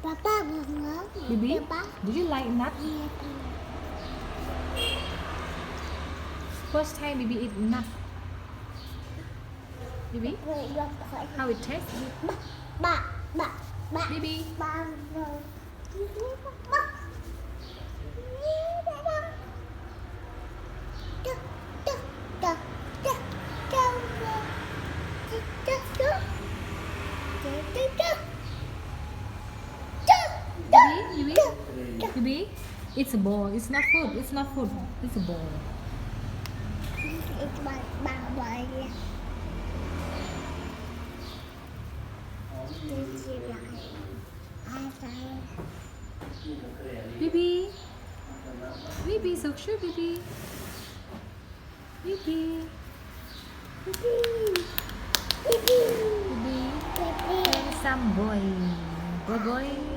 Bibi, do you like nut? First time Bibi eat nut. Bibi, how it tastes? Bibi, Bibi, it's a ball. It's not food. It's not food. It's a ball. Bibi, Bibi, so cute, Bibi. Bibi, Bibi, handsome boy, boy.